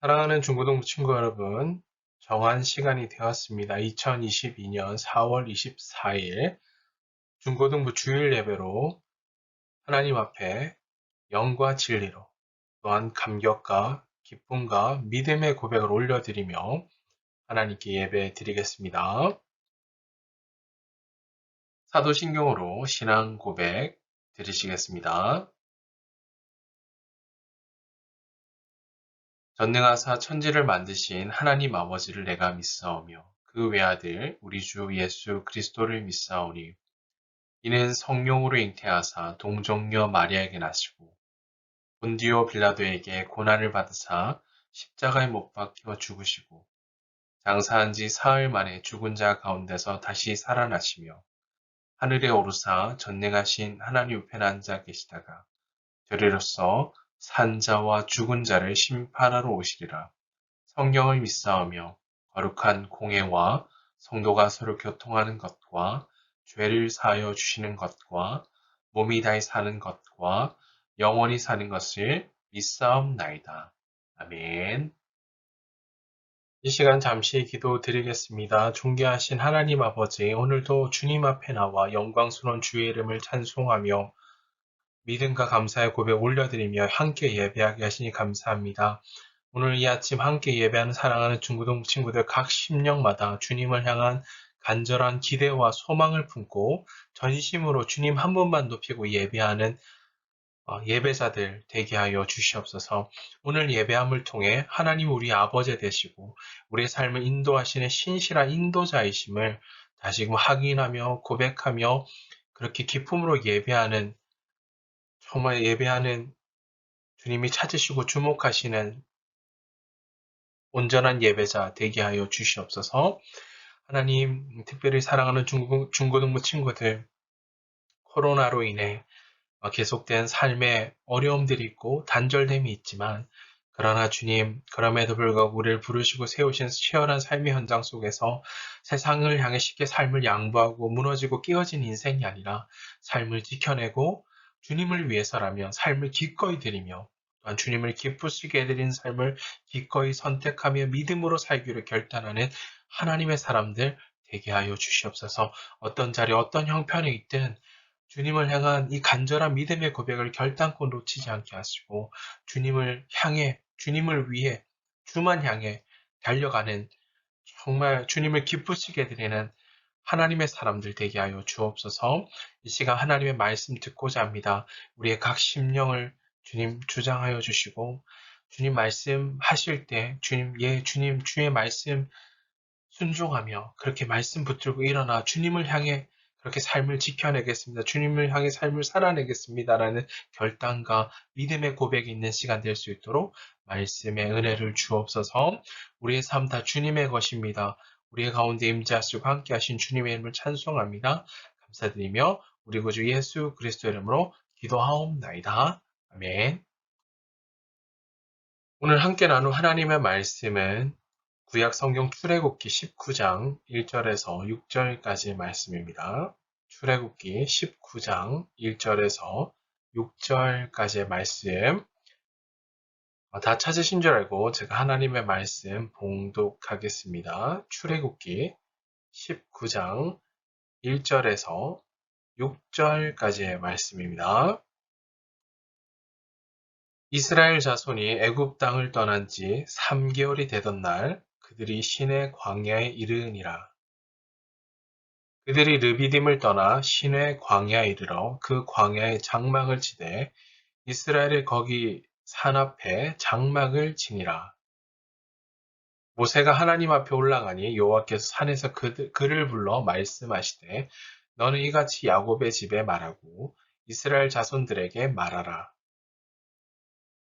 사랑하는 중고등부 친구 여러분, 정한 시간이 되었습니다. 2022년 4월 24일 중고등부 주일 예배로 하나님 앞에 영과 진리로 또한 감격과 기쁨과 믿음의 고백을 올려드리며 하나님께 예배 드리겠습니다. 사도신경으로 신앙 고백 드리시겠습니다. 전능하사 천지를 만드신 하나님 아버지를 내가 믿사오며 그 외아들 우리 주 예수 그리스도를 믿사오니 이는 성령으로 잉태하사 동정녀 마리아에게 나시고 본디오 빌라도에게 고난을 받으사 십자가에 못 박혀 죽으시고 장사한 지 사흘 만에 죽은 자 가운데서 다시 살아나시며 하늘에 오르사 전능하신 하나님 우편에 앉아 계시다가 저리로서 산자와 죽은 자를 심판하러 오시리라. 성경을 믿사오며 거룩한 공예와 성도가 서로 교통하는 것과 죄를 사하여 주시는 것과 몸이 다히 사는 것과 영원히 사는 것을 믿사옵나이다. 아멘. 이 시간 잠시 기도 드리겠습니다. 존귀하신 하나님 아버지, 오늘도 주님 앞에 나와 영광스러운 주의 이름을 찬송하며 믿음과 감사의 고백 올려드리며 함께 예배하게 하시니 감사합니다. 오늘 이 아침 함께 예배하는 사랑하는 중고등 친구들 각 심령마다 주님을 향한 간절한 기대와 소망을 품고 전심으로 주님 한 분만 높이고 예배하는 예배자들 되게 하여 주시옵소서. 오늘 예배함을 통해 하나님 우리 아버지 되시고 우리의 삶을 인도하시는 신실한 인도자이심을 다시금 확인하며 고백하며 그렇게 기쁨으로 예배하는 정말 예배하는 주님이 찾으시고 주목하시는 온전한 예배자 되게 하여 주시옵소서. 하나님, 특별히 사랑하는 중고등부 친구들, 코로나로 인해 계속된 삶의 어려움들이 있고 단절됨이 있지만, 그러나 주님, 그럼에도 불구하고 우리를 부르시고 세우신 치열한 삶의 현장 속에서 세상을 향해 쉽게 삶을 양보하고 무너지고 깨어진 인생이 아니라 삶을 지켜내고 주님을 위해서라면 삶을 기꺼이 드리며 또한 주님을 기쁘시게 해드린 삶을 기꺼이 선택하며 믿음으로 살기로 결단하는 하나님의 사람들 되게 하여 주시옵소서. 어떤 자리, 어떤 형편에 있든 주님을 향한 이 간절한 믿음의 고백을 결단코 놓치지 않게 하시고 주님을 향해, 주님을 위해, 주만 향해 달려가는 정말 주님을 기쁘시게 드리는 하나님의 사람들 되게 하여 주옵소서. 이 시간 하나님의 말씀 듣고자 합니다. 우리의 각 심령을 주님 주장하여 주시고 주님 말씀하실 때 주님, 예, 주님 주의 말씀 순종하며 그렇게 말씀 붙들고 일어나 주님을 향해 그렇게 삶을 지켜내겠습니다. 주님을 향해 삶을 살아내겠습니다라는 결단과 믿음의 고백이 있는 시간 될 수 있도록 말씀의 은혜를 주옵소서. 우리의 삶 다 주님의 것입니다. 우리의 가운데 임재하시고 함께 하신 주님의 이름을 찬송합니다. 감사드리며 우리 구주 예수 그리스도 이름으로 기도하옵나이다. 아멘. 오늘 함께 나눌 하나님의 말씀은 구약 성경 출애굽기 19장 1절에서 6절까지의 말씀입니다. 출애굽기 19장 1절에서 6절까지의 말씀. 다 찾으신 줄 알고 제가 하나님의 말씀 봉독하겠습니다. 출애굽기 19장 1절에서 6절까지의 말씀입니다. 이스라엘 자손이 애굽 땅을 떠난 지 3개월이 되던 날 그들이 시내 광야에 이르니라. 그들이 르비딤을 떠나 시내 광야에 이르러 그 광야에 장막을 치되 이스라엘이 거기 산 앞에 장막을 치니라. 모세가 하나님 앞에 올라가니 여호와께서 산에서 그를 불러 말씀하시되 너는 이같이 야곱의 집에 말하고 이스라엘 자손들에게 말하라.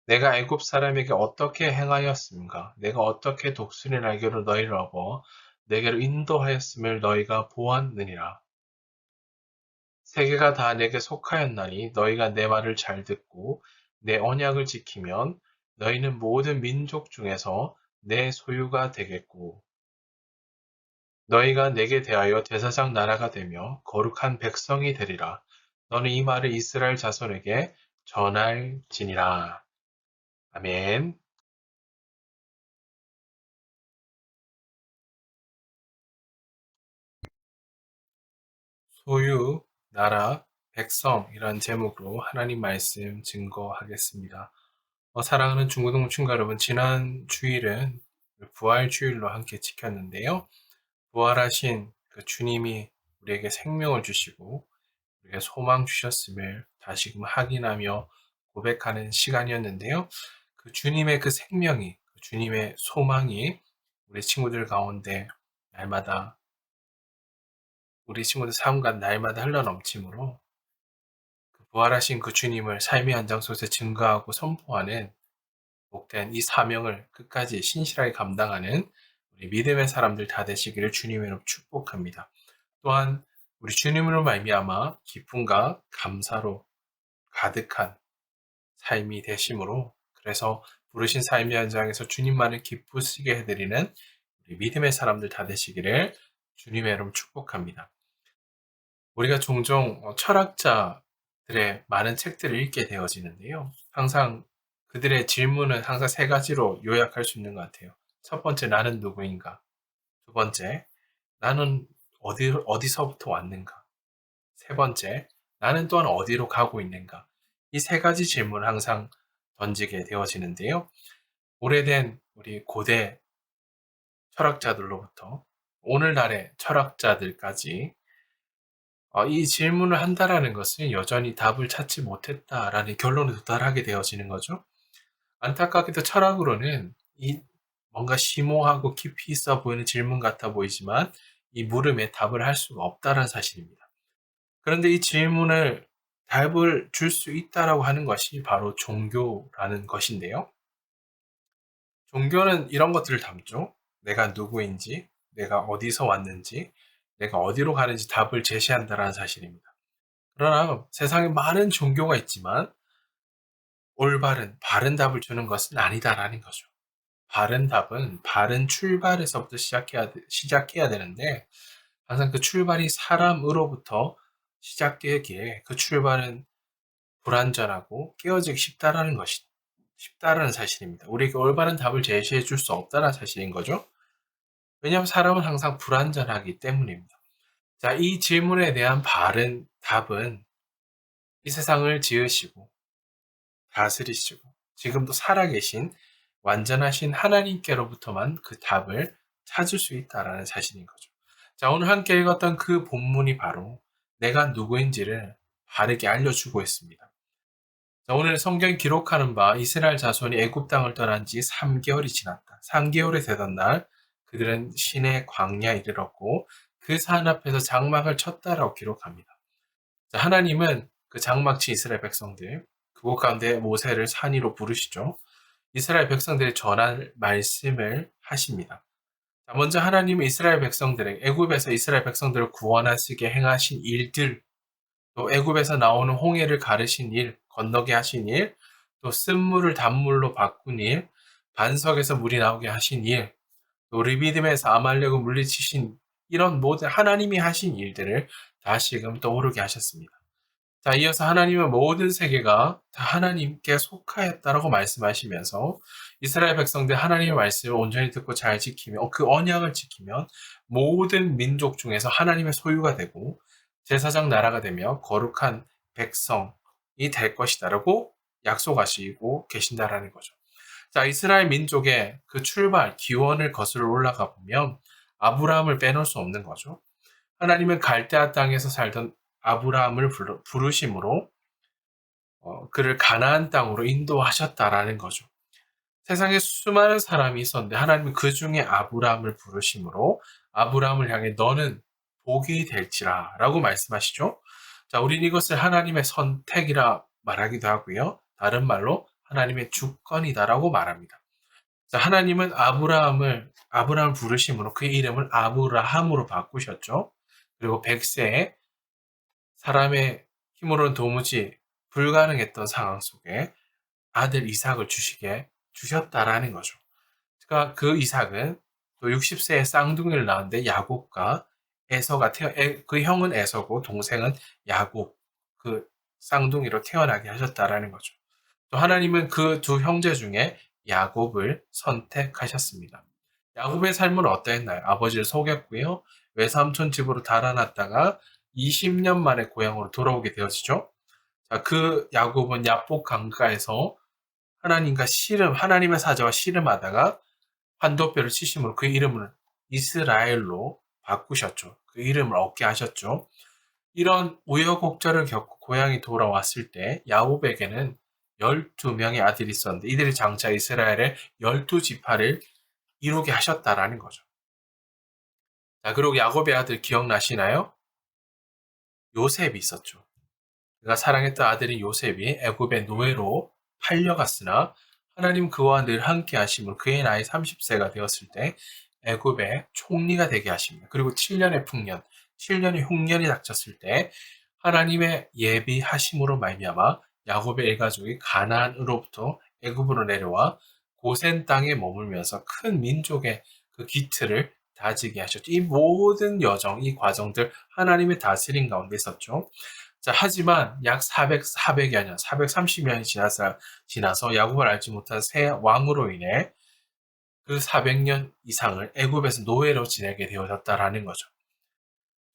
내가 애굽 사람에게 어떻게 행하였음가? 내가 어떻게 독수리 날개로 너희를 업어 내게로 인도하였음을 너희가 보았느니라. 세계가 다 내게 속하였나니 너희가 내 말을 잘 듣고 내 언약을 지키면 너희는 모든 민족 중에서 내 소유가 되겠고 너희가 내게 대하여 대사장 나라가 되며 거룩한 백성이 되리라. 너는 이 말을 이스라엘 자손에게 전할지니라. 아멘. 소유, 나라, 백성 이런 제목으로 하나님 말씀 증거하겠습니다. 사랑하는 중고등 친구 여러분, 지난 주일은 부활 주일로 함께 지켰는데요. 부활하신 그 주님이 우리에게 생명을 주시고 우리에게 소망 주셨음을 다시금 확인하며 고백하는 시간이었는데요. 그 주님의 그 생명이, 그 주님의 소망이 우리 친구들 가운데 날마다 우리 친구들 삶과 날마다 흘러넘치므로 그 부활하신 그 주님을 삶의 현장 속에서 증거하고 선포하는 복된 이 사명을 끝까지 신실하게 감당하는 우리 믿음의 사람들 다 되시기를 주님으로 축복합니다. 또한 우리 주님으로 말미암아 기쁨과 감사로 가득한 삶이 되심으로, 그래서 부르신 삶의 현장에서 주님만을 기쁘시게 해드리는 우리 믿음의 사람들 다 되시기를 주님의 이름 축복합니다. 우리가 종종 철학자들의 많은 책들을 읽게 되어지는데요. 항상 그들의 질문은 항상 세 가지로 요약할 수 있는 것 같아요. 첫 번째, 나는 누구인가? 두 번째, 나는 어디서부터 왔는가? 세 번째, 나는 또한 어디로 가고 있는가? 이 세 가지 질문을 항상 던지게 되어지는데요. 오래된 우리 고대 철학자들로부터 오늘날의 철학자들까지 이 질문을 한다라는 것은 여전히 답을 찾지 못했다라는 결론에 도달하게 되어지는 거죠. 안타깝게도 철학으로는 이 뭔가 심오하고 깊이 있어 보이는 질문 같아 보이지만 이 물음에 답을 할 수가 없다는 사실입니다. 그런데 이 질문을 답을 줄 수 있다라고 하는 것이 바로 종교라는 것인데요. 종교는 이런 것들을 담죠. 내가 누구인지, 내가 어디서 왔는지, 내가 어디로 가는지 답을 제시한다라는 사실입니다. 그러나 세상에 많은 종교가 있지만 올바른, 바른 답을 주는 것은 아니다라는 거죠. 바른 답은 바른 출발에서부터 시작해야 되는데 항상 그 출발이 사람으로부터 시작되기에 그 출발은 불완전하고 깨어지기 쉽다라는 사실입니다. 우리에게 올바른 답을 제시해 줄 수 없다는 사실인 거죠. 왜냐하면 사람은 항상 불완전하기 때문입니다. 자, 이 질문에 대한 바른 답은 이 세상을 지으시고 다스리시고 지금도 살아계신 완전하신 하나님께로부터만 그 답을 찾을 수 있다라는 사실인 거죠. 자, 오늘 함께 읽었던 그 본문이 바로 내가 누구인지를 바르게 알려주고 있습니다. 자, 오늘 성경이 기록하는 바 이스라엘 자손이 애굽 땅을 떠난 지 3개월이 지났다. 3개월이 되던 날 그들은 신의 광야에 이르렀고 그 산 앞에서 장막을 쳤다라고 기록합니다. 자, 하나님은 그 장막치 이스라엘 백성들 그곳 가운데 모세를 산 위로 부르시죠. 이스라엘 백성들이 전할 말씀을 하십니다. 자, 먼저 하나님은 이스라엘 백성들에게 애굽에서 이스라엘 백성들을 구원하시게 행하신 일들, 또 애굽에서 나오는 홍해를 가르신 일, 건너게 하신 일, 또 쓴물을 단물로 바꾼 일, 반석에서 물이 나오게 하신 일, 또 르비딤에서 아말렉을 물리치신 이런 모든 하나님이 하신 일들을 다시금 떠오르게 하셨습니다. 자, 이어서 하나님은 모든 세계가 다 하나님께 속하였다라고 말씀하시면서 이스라엘 백성들 하나님의 말씀을 온전히 듣고 잘 지키며 그 언약을 지키면 모든 민족 중에서 하나님의 소유가 되고 제사장 나라가 되며 거룩한 백성이 될 것이다라고 약속하시고 계신다라는 거죠. 자, 이스라엘 민족의 그 출발, 기원을 거슬러 올라가 보면 아브라함을 빼놓을 수 없는 거죠. 하나님은 갈대아 땅에서 살던 아브라함을 부르심으로 그를 가나안 땅으로 인도하셨다라는 거죠. 세상에 수많은 사람이 있었는데 하나님은 그 중에 아브라함을 부르심으로 아브라함을 향해 너는 복이 될지라 라고 말씀하시죠. 자, 우린 이것을 하나님의 선택이라 말하기도 하고요. 다른 말로 하나님의 주권이다라고 말합니다. 자, 하나님은 아브라함을 부르심으로 그 이름을 아브라함으로 바꾸셨죠. 그리고 100세에 사람의 힘으로는 도무지 불가능했던 상황 속에 아들 이삭을 주셨다라는 거죠. 그러니까 그 이삭은 또 60세에 쌍둥이를 낳았는데 야곱과 그 형은 에서고 동생은 야곱, 그 쌍둥이로 태어나게 하셨다라는 거죠. 또 하나님은 그 두 형제 중에 야곱을 선택하셨습니다. 야곱의 삶은 어떠했나요? 아버지를 속였고요. 외삼촌 집으로 달아났다가 20년 만에 고향으로 돌아오게 되어지죠. 자, 그 야곱은 야복 강가에서 하나님과 씨름, 하나님의 사자와 씨름하다가 환도뼈를 치심으로 그 이름을 이스라엘로 바꾸셨죠. 그 이름을 얻게 하셨죠. 이런 우여곡절을 겪고 고향이 돌아왔을 때 야곱에게는 12명의 아들이 있었는데 이들이 장차 이스라엘의 12지파를 이루게 하셨다라는 거죠. 자, 그리고 야곱의 아들 기억나시나요? 요셉이 있었죠. 그가 사랑했던 아들인 요셉이 애굽의 노예로 팔려갔으나 하나님 그와 늘 함께 하심으로 그의 나이 30세가 되었을 때 애굽의 총리가 되게 하십니다. 그리고 7년의 풍년, 7년의 흉년이 닥쳤을 때 하나님의 예비하심으로 말미암아 야곱의 일가족이 가나안으로부터 애굽으로 내려와 고센 땅에 머물면서 큰 민족의 그 기틀을 다지게 하셨죠. 이 모든 여정, 이 과정들 하나님의 다스림 가운데 있었죠. 자, 하지만 약 400이 아니라 430년이 지나서 야곱을 알지 못한 새 왕으로 인해 그 400년 이상을 애굽에서 노예로 지내게 되어졌다라는 거죠.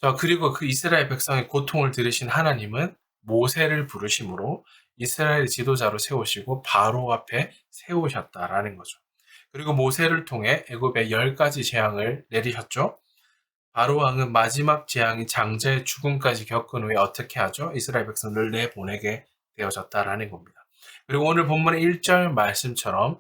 자, 그리고 그 이스라엘 백성의 고통을 들으신 하나님은 모세를 부르심으로 이스라엘 지도자로 세우시고 바로 앞에 세우셨다라는 거죠. 그리고 모세를 통해 애굽에 10가지 재앙을 내리셨죠. 바로 왕은 마지막 재앙인 장자의 죽음까지 겪은 후에 어떻게 하죠? 이스라엘 백성을 내보내게 되어졌다라는 겁니다. 그리고 오늘 본문의 1절 말씀처럼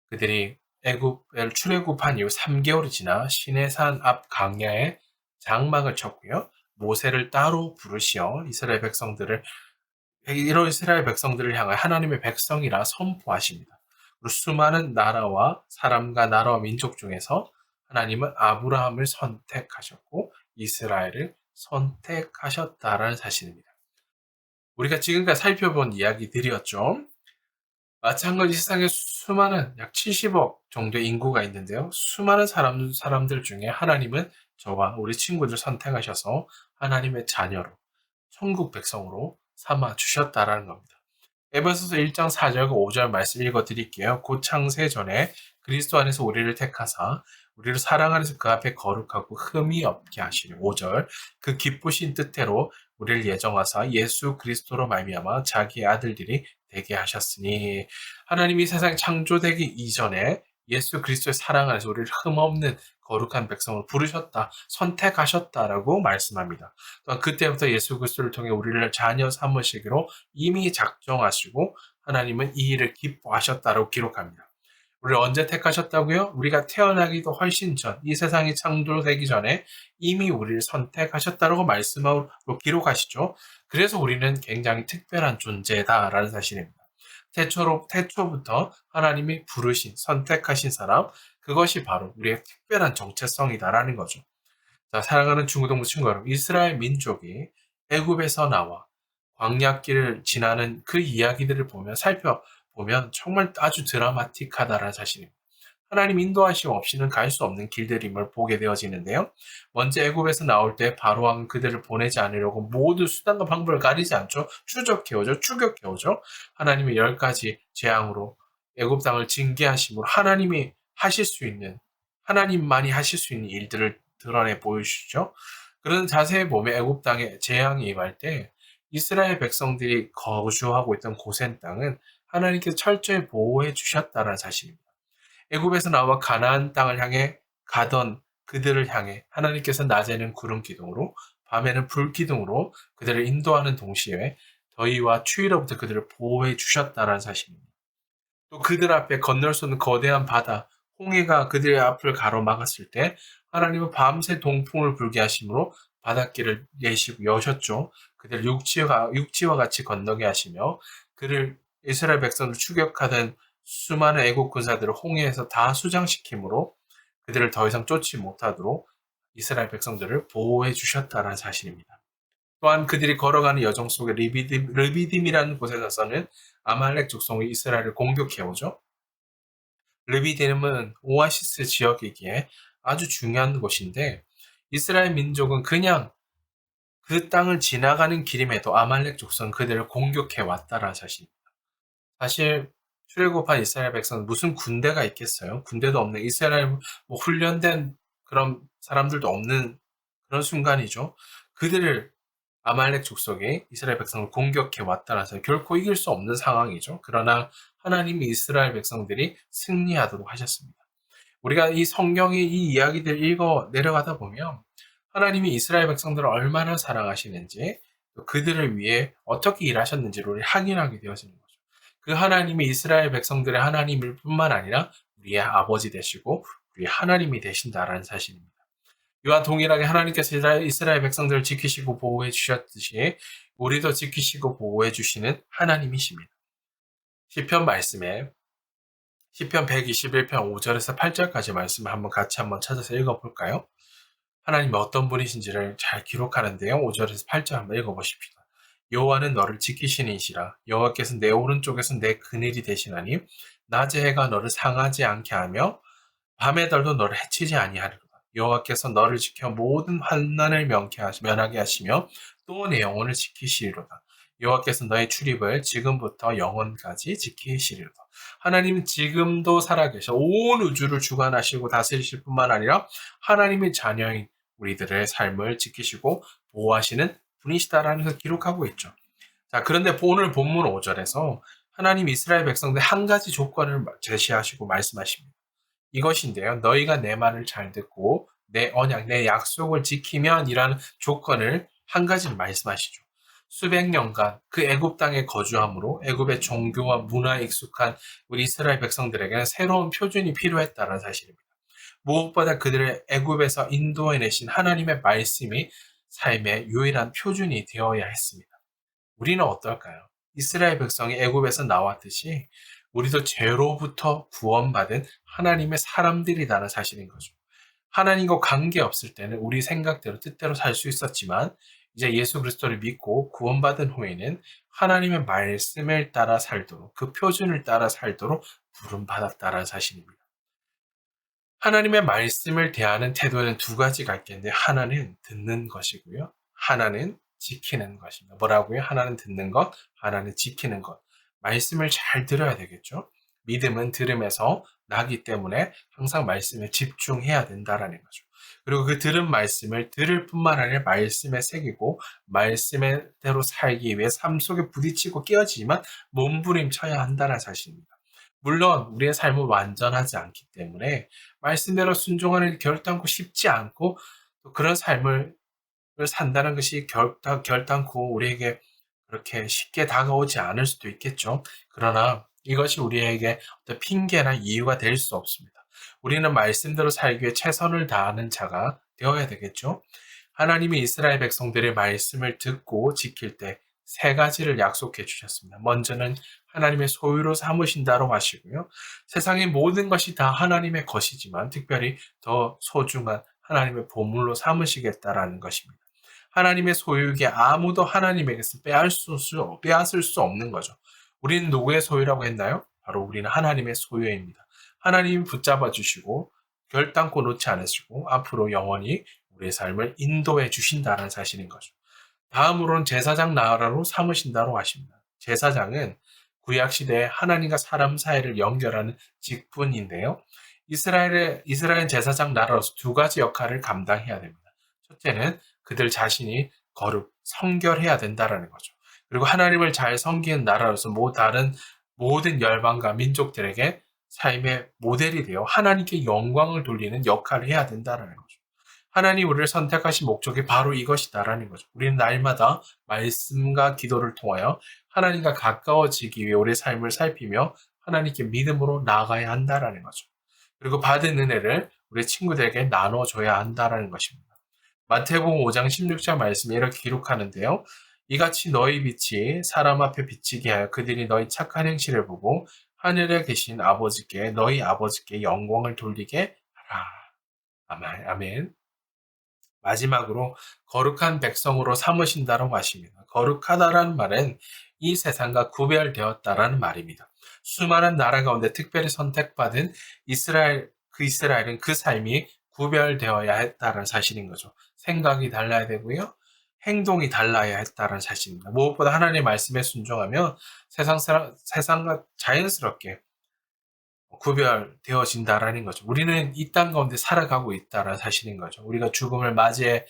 그들이 애굽을 출애굽한 이후 3개월이 지나 시내산 앞 강야에 장막을 쳤고요. 모세를 따로 부르시어 이런 이스라엘 백성들을 향해 하나님의 백성이라 선포하십니다. 그리고 수많은 나라와 민족 중에서 하나님은 아브라함을 선택하셨고 이스라엘을 선택하셨다라는 사실입니다. 우리가 지금까지 살펴본 이야기들이었죠. 마찬가지 세상에 수많은 약 70억 정도의 인구가 있는데요. 수많은 사람들 중에 하나님은 저와 우리 친구들 선택하셔서 하나님의 자녀로, 천국 백성으로 삼아 주셨다라는 겁니다. 에베소서 1장 4절과 5절 말씀 읽어드릴게요. 곧 창세 전에 그리스도 안에서 우리를 택하사 우리를 사랑 안에서 그 앞에 거룩하고 흠이 없게 하시니 5절 그 기쁘신 뜻대로 우리를 예정하사 예수 그리스도로 말미암아 자기의 아들들이 되게 하셨으니 하나님이 세상 창조되기 이전에 예수 그리스도의 사랑 안에서 우리를 흠없는 거룩한 백성을 부르셨다, 선택하셨다라고 말씀합니다. 또한 그때부터 예수 그리스도를 통해 우리를 자녀 삼으시기로 이미 작정하시고 하나님은 이 일을 기뻐하셨다고 기록합니다. 우리를 언제 택하셨다고요? 우리가 태어나기도 훨씬 전, 이 세상이 창조되기 전에 이미 우리를 선택하셨다고 말씀으로 기록하시죠. 그래서 우리는 굉장히 특별한 존재다라는 사실입니다. 태초부터 하나님이 부르신, 선택하신 사람, 그것이 바로 우리의 특별한 정체성이다라는 거죠. 자, 사랑하는 중고등부 친구 여러분, 이스라엘 민족이 애굽에서 나와 광야길을 지나는 그 이야기들을 살펴보면 정말 아주 드라마틱하다라는 사실입니다. 하나님 인도하심 없이는 갈 수 없는 길들임을 보게 되어지는데요. 먼저 애굽에서 나올 때 바로왕은 그들을 보내지 않으려고 모두 수단과 방법을 가리지 않죠. 추격해오죠. 하나님의 10가지 재앙으로 애굽 땅을 징계하심으로 하나님만이 하실 수 있는 일들을 드러내 보여주시죠. 그런 자세히 보면 애굽 땅에 재앙이 임할 때 이스라엘 백성들이 거주하고 있던 고센 땅은 하나님께서 철저히 보호해 주셨다는 사실입니다. 애굽에서 나와 가나안 땅을 향해 가던 그들을 향해 하나님께서 낮에는 구름 기둥으로 밤에는 불 기둥으로 그들을 인도하는 동시에 더위와 추위로부터 그들을 보호해 주셨다는 사실입니다. 또 그들 앞에 건널 수 없는 거대한 바다, 홍해가 그들의 앞을 가로막았을 때 하나님은 밤새 동풍을 불게 하심으로 바닷길을 여셨죠. 그들을 육지와 같이 건너게 하시며 그를 이스라엘 백성을 추격하던 수많은 애국 군사들을 홍해에서 다 수장시키므로 그들을 더 이상 쫓지 못하도록 이스라엘 백성들을 보호해 주셨다는 사실입니다. 또한 그들이 걸어가는 여정 속에 르비딤이라는 곳에서는 아말렉 족속이 이스라엘을 공격해오죠. 르비딤은 오아시스 지역이기에 아주 중요한 곳인데 이스라엘 민족은 그냥 그 땅을 지나가는 길임에도 아말렉 족속은 그들을 공격해 왔다라는 사실입니다. 사실 출애굽한 이스라엘 백성은 무슨 군대가 있겠어요? 군대도 없는 이스라엘 훈련된 그런 사람들도 없는 그런 순간이죠. 그들을 아말렉 족속이 이스라엘 백성을 공격해 왔다라서 결코 이길 수 없는 상황이죠. 그러나 하나님이 이스라엘 백성들이 승리하도록 하셨습니다. 우리가 이 성경의 이 이야기들 읽어 내려가다 보면 하나님이 이스라엘 백성들을 얼마나 사랑하시는지 또 그들을 위해 어떻게 일하셨는지를 우리 확인하게 되어지는 거죠. 그 하나님이 이스라엘 백성들의 하나님일 뿐만 아니라 우리의 아버지 되시고 우리의 하나님이 되신다라는 사실입니다. 이와 동일하게 하나님께서 이스라엘 백성들을 지키시고 보호해 주셨듯이 우리도 지키시고 보호해 주시는 하나님이십니다. 시편 말씀에 시편 121편 5절에서 8절까지 말씀을 같이 한번 찾아서 읽어볼까요? 하나님이 어떤 분이신지를 잘 기록하는데요. 5절에서 8절 한번 읽어보십시다. 여호와는 너를 지키시는 이시라. 여호와께서 내 오른쪽에서 내 그늘이 되시나니 낮의 해가 너를 상하지 않게 하며 밤의 달도 너를 해치지 아니하리로다. 여호와께서 너를 지켜 모든 환난을 면하게 하시며 또 내 영혼을 지키시리로다. 여호와께서 너의 출입을 지금부터 영원까지 지키시리로다. 하나님은 지금도 살아계셔 온 우주를 주관하시고 다스리실 뿐만 아니라 하나님의 자녀인 우리들의 삶을 지키시고 보호하시는 분이시다라는 것을 기록하고 있죠. 자, 그런데 오늘 본문 5절에서 하나님 이스라엘 백성들 한 가지 조건을 제시하시고 말씀하십니다. 이것인데요. 너희가 내 말을 잘 듣고 내 언약, 내 약속을 지키면 이라는 조건을 한 가지를 말씀하시죠. 수백 년간 그 애굽 땅에 거주함으로 애굽의 종교와 문화에 익숙한 우리 이스라엘 백성들에게는 새로운 표준이 필요했다는 사실입니다. 무엇보다 그들을 애굽에서 인도해내신 하나님의 말씀이 삶의 유일한 표준이 되어야 했습니다. 우리는 어떨까요? 이스라엘 백성이 애굽에서 나왔듯이 우리도 죄로부터 구원받은 하나님의 사람들이라는 사실인 거죠. 하나님과 관계없을 때는 우리 생각대로 뜻대로 살 수 있었지만 이제 예수 그리스도를 믿고 구원받은 후에는 하나님의 말씀을 따라 살도록 그 표준을 따라 살도록 부름받았다는 사실입니다. 하나님의 말씀을 대하는 태도는 두 가지가 있겠는데 하나는 듣는 것이고요. 하나는 지키는 것입니다. 뭐라고요? 하나는 듣는 것, 하나는 지키는 것. 말씀을 잘 들어야 되겠죠. 믿음은 들음에서 나기 때문에 항상 말씀에 집중해야 된다라는 거죠. 그리고 그 들은 말씀을 들을 뿐만 아니라 말씀에 새기고 말씀대로 살기 위해 삶 속에 부딪히고 깨어지지만 몸부림쳐야 한다는 사실입니다. 물론 우리의 삶은 완전하지 않기 때문에 말씀대로 순종하는 결단코 쉽지 않고 또 그런 삶을 산다는 것이 결단코 우리에게 그렇게 쉽게 다가오지 않을 수도 있겠죠. 그러나 이것이 우리에게 어떤 핑계나 이유가 될 수 없습니다. 우리는 말씀대로 살기 위해 최선을 다하는 자가 되어야 되겠죠. 하나님이 이스라엘 백성들의 말씀을 듣고 지킬 때 세 가지를 약속해 주셨습니다. 먼저는 하나님의 소유로 삼으신다고 하시고요. 세상의 모든 것이 다 하나님의 것이지만 특별히 더 소중한 하나님의 보물로 삼으시겠다라는 것입니다. 하나님의 소유이기에 아무도 하나님에게서 빼앗을 수 없는 거죠. 우리는 누구의 소유라고 했나요? 바로 우리는 하나님의 소유입니다. 하나님이 붙잡아 주시고 결단코 놓지 않으시고 앞으로 영원히 우리의 삶을 인도해 주신다는 사실인 거죠. 다음으로는 제사장 나라로 삼으신다고 하십니다. 제사장은 구약 시대에 하나님과 사람 사이를 연결하는 직분인데요. 이스라엘 제사장 나라로서 두 가지 역할을 감당해야 됩니다. 첫째는 그들 자신이 성결해야 된다라는 거죠. 그리고 하나님을 잘 섬기는 나라로서 다른 모든 열방과 민족들에게 삶의 모델이 되어 하나님께 영광을 돌리는 역할을 해야 된다라는 거죠. 하나님 우리를 선택하신 목적이 바로 이것이다라는 거죠. 우리는 날마다 말씀과 기도를 통하여 하나님과 가까워지기 위해 우리의 삶을 살피며 하나님께 믿음으로 나아가야 한다라는 거죠. 그리고 받은 은혜를 우리 친구들에게 나눠줘야 한다라는 것입니다. 마태복음 5장 16절 말씀에 이렇게 기록하는데요. 이같이 너희 빛이 사람 앞에 비치게 하여 그들이 너희 착한 행실을 보고 하늘에 계신 너희 아버지께 영광을 돌리게 하라. 아멘. 아멘. 마지막으로 거룩한 백성으로 삼으신다라고 하십니다. 거룩하다라는 말은 이 세상과 구별되었다라는 말입니다. 수많은 나라 가운데 특별히 선택받은 이스라엘은 그 삶이 구별되어야 했다는 사실인 거죠. 생각이 달라야 되고요. 행동이 달라야 했다는 사실입니다. 무엇보다 하나님의 말씀에 순종하면 세상과 자연스럽게 구별되어진다라는 거죠. 우리는 이 땅 가운데 살아가고 있다라는 사실인 거죠. 우리가 죽음을 맞이해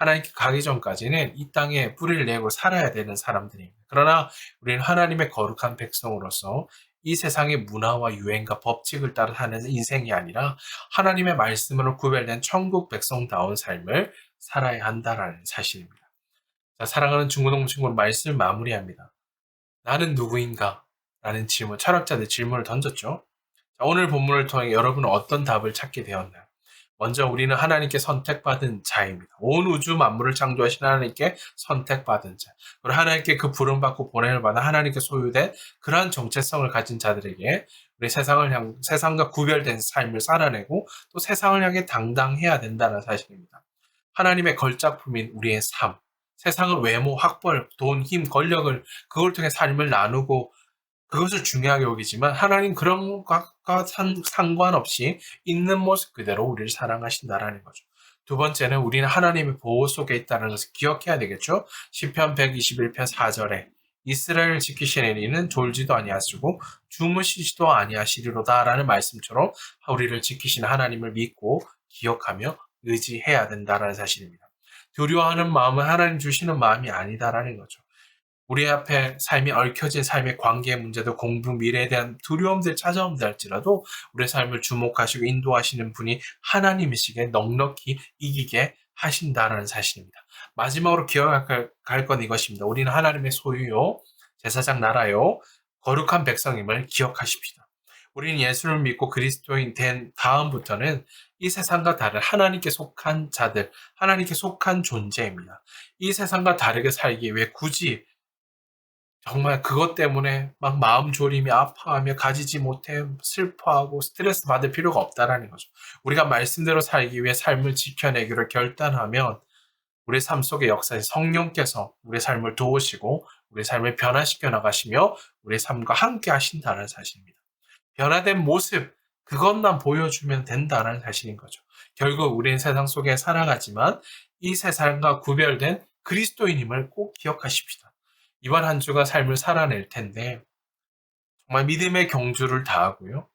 하나님께 가기 전까지는 이 땅에 뿌리를 내고 살아야 되는 사람들입니다. 그러나 우리는 하나님의 거룩한 백성으로서 이 세상의 문화와 유행과 법칙을 따라 사는 인생이 아니라 하나님의 말씀으로 구별된 천국 백성다운 삶을 살아야 한다라는 사실입니다. 자, 사랑하는 중고등부 친구는 말씀을 마무리합니다. 나는 누구인가? 라는 질문, 철학자들 질문을 던졌죠. 자, 오늘 본문을 통해 여러분은 어떤 답을 찾게 되었나요? 먼저 우리는 하나님께 선택받은 자입니다. 온 우주 만물을 창조하신 하나님께 선택받은 자. 그리고 하나님께 그 부름받고 보냄을 받아 하나님께 소유된 그러한 정체성을 가진 자들에게 우리 세상과 구별된 삶을 살아내고 또 세상을 향해 당당해야 된다는 사실입니다. 하나님의 걸작품인 우리의 삶, 세상을 외모, 학벌, 돈, 힘, 권력을 그걸 통해 삶을 나누고 그것을 중요하게 여기지만 하나님 그런 것과 상관없이 있는 모습 그대로 우리를 사랑하신다라는 거죠. 두 번째는 우리는 하나님의 보호 속에 있다는 것을 기억해야 되겠죠. 시편 121편 4절에 이스라엘을 지키시는 이는 졸지도 아니하시고 주무시지도 아니하시리로다라는 말씀처럼 우리를 지키시는 하나님을 믿고 기억하며 의지해야 된다라는 사실입니다. 두려워하는 마음은 하나님 주시는 마음이 아니다라는 거죠. 우리 앞에 삶이 얽혀진 삶의 관계 문제도 공부, 미래에 대한 두려움들 찾아온다 할지라도 우리의 삶을 주목하시고 인도하시는 분이 하나님이시기에 넉넉히 이기게 하신다라는 사실입니다. 마지막으로 기억할 건 이것입니다. 우리는 하나님의 소유요, 제사장 나라요, 거룩한 백성임을 기억하십시다. 우리는 예수를 믿고 그리스도인 된 다음부터는 이 세상과 다른 하나님께 속한 자들, 하나님께 속한 존재입니다. 이 세상과 다르게 살기 위해 굳이 정말 그것 때문에 막 마음 졸이며 아파하며 가지지 못해 슬퍼하고 스트레스 받을 필요가 없다라는 거죠. 우리가 말씀대로 살기 위해 삶을 지켜내기로 결단하면 우리 삶 속의 역사에 성령께서 우리 삶을 도우시고 우리 삶을 변화시켜 나가시며 우리 삶과 함께 하신다는 사실입니다. 변화된 모습, 그것만 보여주면 된다는 사실인 거죠. 결국 우리는 세상 속에 살아가지만 이 세상과 구별된 그리스도인임을 꼭 기억하십시다. 이번 한 주가 삶을 살아낼 텐데 정말 믿음의 경주를 다하고요.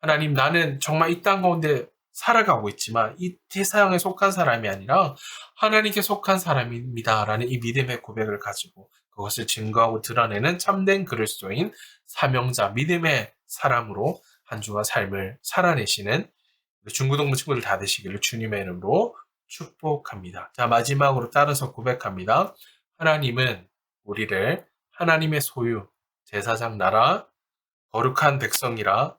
하나님, 나는 정말 이 땅 가운데 살아가고 있지만 이 세상에 속한 사람이 아니라 하나님께 속한 사람입니다라는 이 믿음의 고백을 가지고 그것을 증거하고 드러내는 참된 그리스도인 사명자 믿음의 사람으로 한 주와 삶을 살아내시는 중고등부 친구들 다 되시기를 주님의 이름으로 축복합니다. 자, 마지막으로 따라서 고백합니다. 하나님은 우리를 하나님의 소유, 제사장 나라, 거룩한 백성이라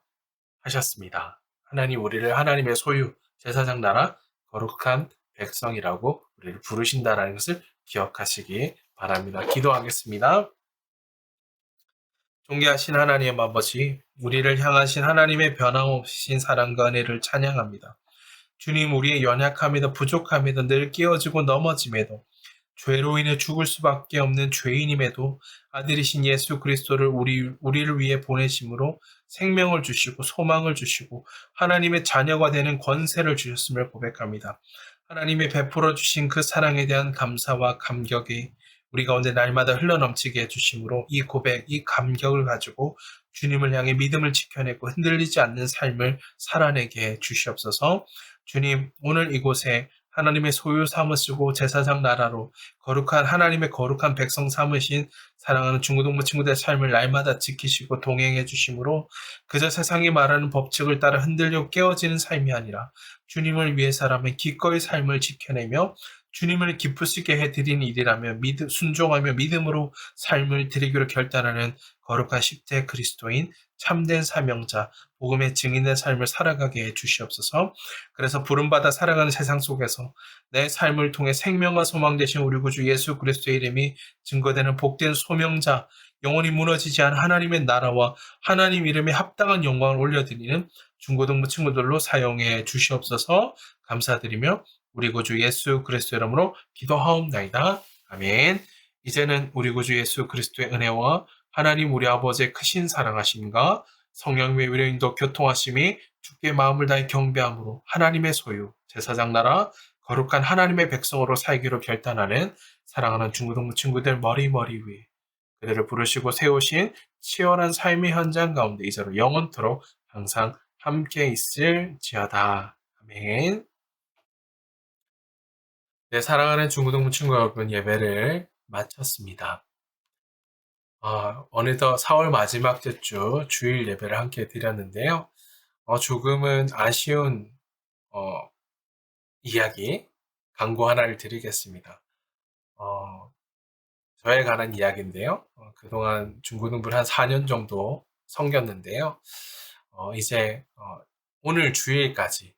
하셨습니다. 하나님 우리를 하나님의 소유, 제사장 나라, 거룩한 백성이라고 우리를 부르신다라는 것을 기억하시기 바랍니다. 기도하겠습니다. 존귀하신 하나님 아버지, 우리를 향하신 하나님의 변함없으신 사랑과 은혜를 찬양합니다. 주님, 우리의 연약함에도 부족함에도 늘 깨어지고 넘어짐에도 죄로 인해 죽을 수밖에 없는 죄인임에도 아들이신 예수 그리스도를 우리를 위해 보내심으로 생명을 주시고 소망을 주시고 하나님의 자녀가 되는 권세를 주셨음을 고백합니다. 하나님의 베풀어 주신 그 사랑에 대한 감사와 감격이 우리 가운데 날마다 흘러넘치게 해주심으로 이 고백, 이 감격을 가지고 주님을 향해 믿음을 지켜내고 흔들리지 않는 삶을 살아내게 해 주시옵소서. 주님, 오늘 이곳에 하나님의 소유 삼으시고 제사장 나라로 거룩한 하나님의 거룩한 백성 삼으신 사랑하는 중고등부 친구들의 삶을 날마다 지키시고 동행해 주심으로 그저 세상이 말하는 법칙을 따라 흔들려 깨어지는 삶이 아니라 주님을 위해 살아면 기꺼이 삶을 지켜내며 주님을 기쁘시게 해드리는 일이라며 순종하며 믿음으로 삶을 드리기로 결단하는 거룩한 10대 그리스도인 참된 사명자 복음의 증인의 삶을 살아가게 해 주시옵소서. 그래서 부름받아 살아가는 세상 속에서 내 삶을 통해 생명과 소망 되신 우리 구주 예수 그리스도의 이름이 증거되는 복된 소명자, 영원히 무너지지 않은 하나님의 나라와 하나님 이름에 합당한 영광을 올려드리는 중고등부 친구들로 사용해 주시옵소서. 감사드리며 우리 구주 예수 그리스도 이름으로 기도하옵나이다. 아멘. 이제는 우리 구주 예수 그리스도의 은혜와 하나님 우리 아버지의 크신 사랑하심과 성령의 위로인도 교통하심이 주께 마음을 다해 경배함으로 하나님의 소유, 제사장 나라, 거룩한 하나님의 백성으로 살기로 결단하는 사랑하는 중고등부 친구들 머리 위에 그들을 부르시고 세우신 치열한 삶의 현장 가운데 이제로 영원토록 항상 함께 있을지어다. 아멘. 네, 사랑하는 중고등부 친구 여러분, 예배를 마쳤습니다. 어느덧 4월 마지막 주 주일 예배를 함께 드렸는데요. 조금은 아쉬운 어, 이야기, 강고 하나를 드리겠습니다. 어, 저에 관한 이야기인데요. 그동안 중고등부를 한 4년 정도 섬겼는데요. 이제 오늘 주일까지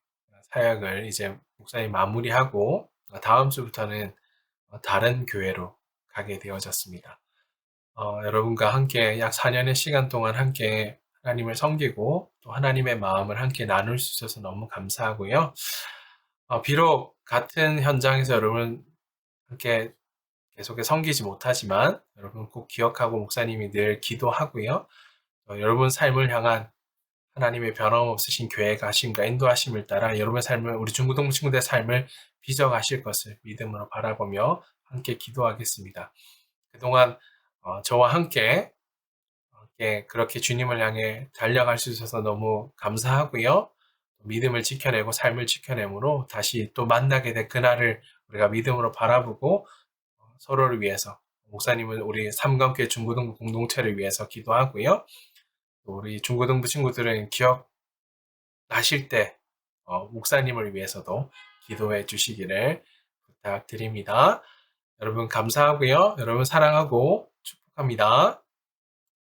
사역을 이제 목사님 마무리하고 다음 주부터는 다른 교회로 가게 되어졌습니다. 여러분과 함께 약 4년의 시간 동안 함께 하나님을 섬기고 또 하나님의 마음을 함께 나눌 수 있어서 너무 감사하고요. 비록 같은 현장에서 여러분 함께 계속해 섬기지 못하지만 여러분 꼭 기억하고 목사님이 늘 기도하고요. 여러분 삶을 향한 하나님의 변함없으신 계획 하심과 인도하심을 따라 여러분의 삶을 우리 중고등부 친구들의 삶을 빚어가실 것을 믿음으로 바라보며 함께 기도하겠습니다. 그동안 저와 함께 그렇게 주님을 향해 달려갈 수 있어서 너무 감사하고요. 믿음을 지켜내고 삶을 지켜내므로 다시 또 만나게 될 그날을 우리가 믿음으로 바라보고 서로를 위해서 목사님은 우리 삼감교회 중고등부 공동체를 위해서 기도하고요. 또 우리 중고등부 친구들은 기억나실 때 목사님을 위해서도 기도해 주시기를 부탁드립니다. 여러분 감사하고요. 여러분 사랑하고 축복합니다.